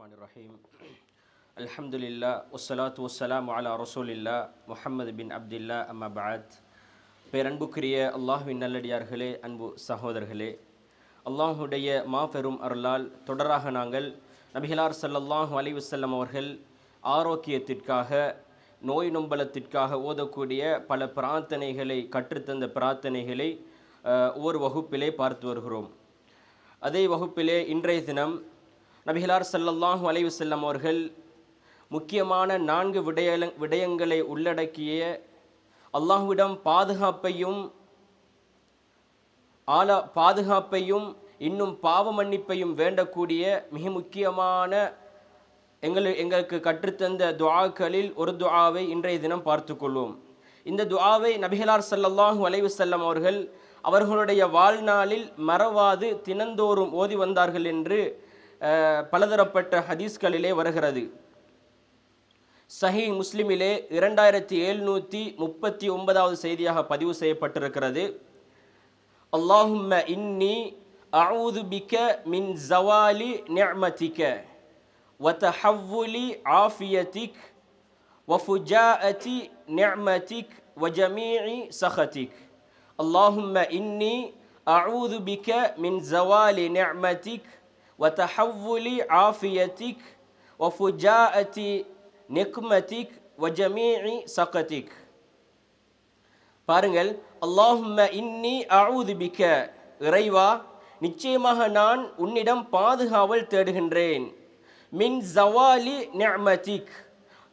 Bismillahirrahmanirrahim. Alhamdulillah wassalatu wassalamu ala rasulillah Muhammad bin Abdullah amma ba'd. பேரன்புக்குரிய அல்லாஹ்வின் நல்லடியார்களே, அன்பு சகோதரர்களே, அல்லாஹுடைய மாபெரும் அருளால் தொடராக நாங்கள் நபிகளார் ஸல்லல்லாஹு அலைஹி வஸல்லம் அவர்கள் ஆரோக்கியத்திற்காக நோய் நொம்பலத்திற்காக ஓதக்கூடிய பல பிரார்த்தனைகளை கற்றுத்தந்த பிரார்த்தனைகளை ஒவ்வொரு வகுப்பிலே பார்த்து வருகிறோம். அதே வகுப்பிலே இன்றைய தினம் நபிகளார் ஸல்லல்லாஹு அலைஹி வஸல்லம் அவர்கள் முக்கியமான 4 விடயங்களை உள்ளடக்கிய அல்லாஹ்விடம் பாதுகாப்பையும் இன்னும் பாவ மன்னிப்பையும் வேண்டக்கூடிய மிக முக்கியமான எங்களுக்கு கற்றுத்தந்த துஆக்களில் ஒரு துஆவை இன்றைய தினம் பார்த்து கொள்வோம். இந்த துஆவை நபிகளார் ஸல்லல்லாஹு அலைஹி வஸல்லம் அவர்கள் அவர்களுடைய வாழ்நாளில் மறவாது தினந்தோறும் ஓதி வந்தார்கள் என்று பலதரப்பட்ட ஹதீஸ்களிலே வருகிறது. சஹீஹ் முஸ்லிமிலே 2739வது செய்தியாக பதிவு செய்யப்பட்டிருக்கிறது. அல்லாஹும்ம இன்னி அஊது பிக மின் ஜவாலி நிஅமதிக வ தஹவ்வுலி ஆஃபியதிக் வ ஃபுஜாஅதி நிஅமதிக் வ ஜமீஇ சஹதிக். அல்லாஹும்ம இன்னி அஊது பிக மின் ஜவாலி நிஅமதிக் வ தஹவ்வுலி ஆஃபியதிக் வ ஃபுஜாஅதி நிக்மதிக் வ ஜமீஇ சகதிக். பாருங்கள், அல்லாஹும்ம இன்னி அஊது பிக, இறைவா நிச்சயமாக நான் உன்னிடம் பாதுகாவல் தேடுகின்றேன். மின் ஜவாலி நிஅமதிக்,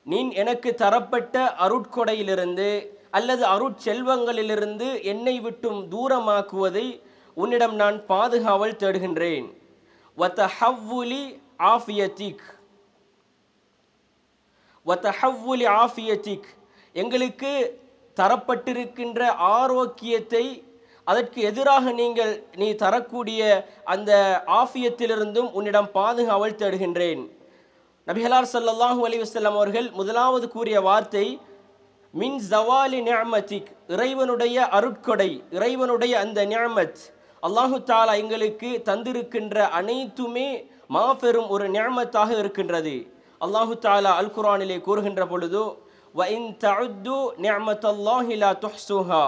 நீ எனக்கு தரப்பட்ட அருட்கொடையிலிருந்து அல்லது அருட்செல்வங்களிலிருந்து என்னை விட்டும் தூரமாக்குவதை உன்னிடம் நான் பாதுகாவல் தேடுகின்றேன். வ தஹவ்வுலி ஆஃபியதிக், வத்தஹவ்வுலி ஆஃபியதிக், எங்களுக்கு தரப்பட்டிருக்கின்ற ஆரோக்கியத்தை அதற்கு எதிராக நீ தரக்கூடிய அந்த ஆஃபியத்திலிருந்தும் உன்னிடம் பாதுகாவல் தேடுகின்றேன். நபிகளார் ஸல்லல்லாஹு அலைஹி வஸல்லம் அவர்கள் முதலாவது கூறிய வார்த்தை மின் ஜவாலி நிஅமதிக், இறைவனுடைய அருட்கொடை, இறைவனுடைய அந்த நிஅமத், அல்லாஹு தஆலா எங்களுக்கு தந்திருக்கின்ற அனைத்துமே மாபெரும் ஒரு நிஅமத்தாக இருக்கின்றது. அல்லாஹு தஆலா அல் குர்ஆனிலே கூறுகின்ற பொழுது வ இன் தஉது நிஅமத்தல்லாஹி லா துஹ்ஸுஹா,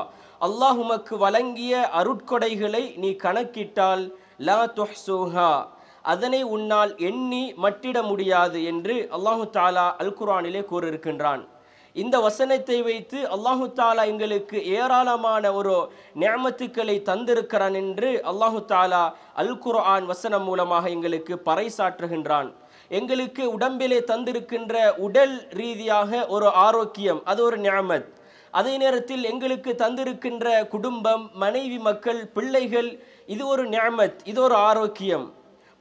அல்லாஹ் உமக்கு வழங்கிய அருட்கொடைகளை நீ கணக்கிட்டால் லா துஹ்ஸுஹா, அதனை உன்னால் எண்ணி மட்டிட முடியாது என்று அல்லாஹு தஆலா அல் குர்ஆனிலே கூறியிருக்கின்றான். இந்த வசனத்தை வைத்து அல்லாஹு தஆலா எங்களுக்கு ஏராளமான ஒரு நிஅமத்துக்களை தந்திருக்கிறான் என்று அல்லாஹு தஆலா அல் குர்ஆன் வசனம் மூலமாக எங்களுக்கு பறைசாற்றுகின்றான். எங்களுக்கு உடம்பிலே தந்திருக்கின்ற உடல் ரீதியாக ஒரு ஆரோக்கியம், அது ஒரு நிஅமத். அதே நேரத்தில் எங்களுக்கு தந்திருக்கின்ற குடும்பம், மனைவி, மக்கள், பிள்ளைகள், இது ஒரு நிஅமத், இது ஒரு ஆரோக்கியம்.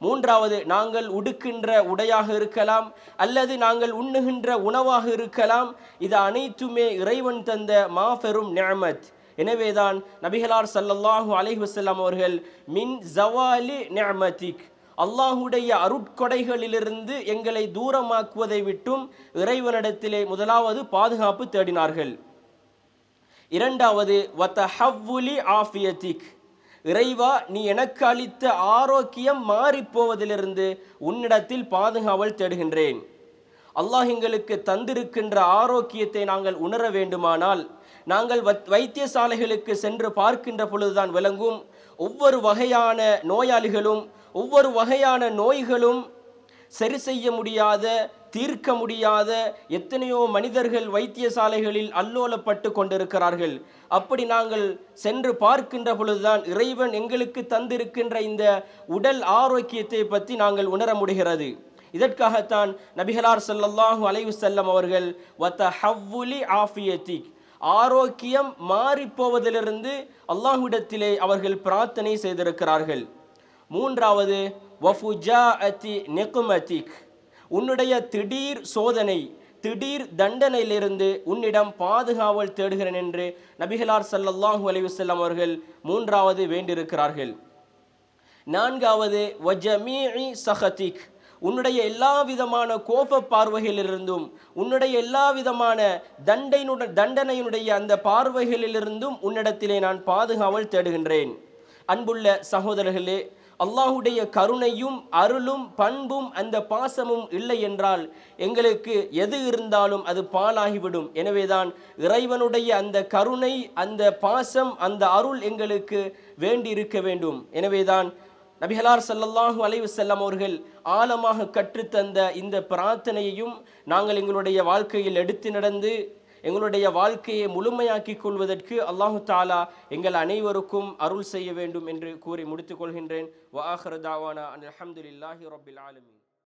மூன்றாவது, நாங்கள் உடுக்கின்ற உடையாக இருக்கலாம் அல்லது நாங்கள் உண்ணுகின்ற உணவாக இருக்கலாம், இது அனைத்துமே இறைவன் தந்த மாபெரும் நிஅமத். எனவேதான் நபிகளார் ஸல்லல்லாஹு அலைஹி வஸல்லம் அவர்கள் மின் ஜவாலி நிஅமதிக், அல்லாஹுடைய அருட்கொடைகளிலிருந்து எங்களை தூரமாக்குவதை விட்டும் இறைவனிடத்திலே முதலாவது பாதுகாப்பு தேடினார்கள். இரண்டாவது வ தஹவ்வுலி ஆஃபியதிக், இறைவா நீ எனக்கு அளித்த ஆரோக்கியம் மாறிப்போவதிலிருந்து உன்னிடத்தில் பாதுகாவல் தேடுகின்றேன். அல்லாஹ் எங்களுக்கு தந்திருக்கின்ற ஆரோக்கியத்தை நாங்கள் உணர வேண்டுமானால் நாங்கள் வைத்தியசாலைகளுக்கு சென்று பார்க்கின்ற பொழுதுதான் விளங்கும். ஒவ்வொரு வகையான நோயாளிகளும் ஒவ்வொரு வகையான நோய்களும் சரி செய்ய முடியாத, தீர்க்க முடியாத எத்தனையோ மனிதர்கள் வைத்தியசாலைகளில் அல்லோலப்பட்டு கொண்டிருக்கிறார்கள். அப்படி நாங்கள் சென்று பார்க்கின்ற பொழுதுதான் இறைவன் எங்களுக்கு தந்திருக்கின்ற இந்த உடல் ஆரோக்கியத்தை பற்றி நாங்கள் உணர முடிகிறது. இதற்காகத்தான் நபிகளார் ஸல்லல்லாஹு அலைஹி வஸல்லம் அவர்கள் வத்தஹவ்வுலி ஆஃபியதிக், ஆரோக்கியம் மாறிப்போவதிலிருந்து அல்லாஹ்விடத்திலே அவர்கள் பிரார்த்தனை செய்திருக்கிறார்கள். மூன்றாவது வஃபுஜாஅதி நிக்மதிக், உன்னுடைய திடீர் சோதனை, திடீர் தண்டனையிலிருந்து உன்னிடம் பாதுகாவல் தேடுகிறேன் என்று நபிகளார் ஸல்லல்லாஹு அலைஹி வஸல்லம் அவர்கள் மூன்றாவது வேண்டியிருக்கிறார்கள். நான்காவது வ ஜமீஇ சஹதிக், உன்னுடைய எல்லா விதமான கோப பார்வைகளிலிருந்தும் உன்னுடைய எல்லா விதமான தண்டனையினுடைய அந்த பார்வைகளிலிருந்தும் உன்னிடத்திலே நான் பாதுகாவல் தேடுகின்றேன். அன்புள்ள சகோதரர்களே, அல்லாஹுடைய கருணையும் அருளும் பண்பும் அந்த பாசமும் இல்லை என்றால் எங்களுக்கு எது இருந்தாலும் அது பாழாகிவிடும். எனவேதான் இறைவனுடைய அந்த கருணை, அந்த பாசம், அந்த அருள் எங்களுக்கு வேண்டி இருக்க வேண்டும். எனவேதான் நபிகளார் ஸல்லல்லாஹு அலைஹி வஸல்லம் அவர்கள் ஆழமாக கற்றுத்தந்த இந்த பிரார்த்தனையையும் நாங்கள் எங்களுடைய வாழ்க்கையில் எடுத்து நடந்து எங்களுடைய வாழ்க்கையை முழுமையாக்கிக் கொள்வதற்கு அல்லாஹு தஆலா எங்கள் அனைவருக்கும் அருள் செய்ய வேண்டும் என்று கூறி முடித்துக் கொள்கின்றேன். வ ஆகிரு தாவானா அல்ஹம்துலில்லாஹி ரப்பில் ஆலமீன்.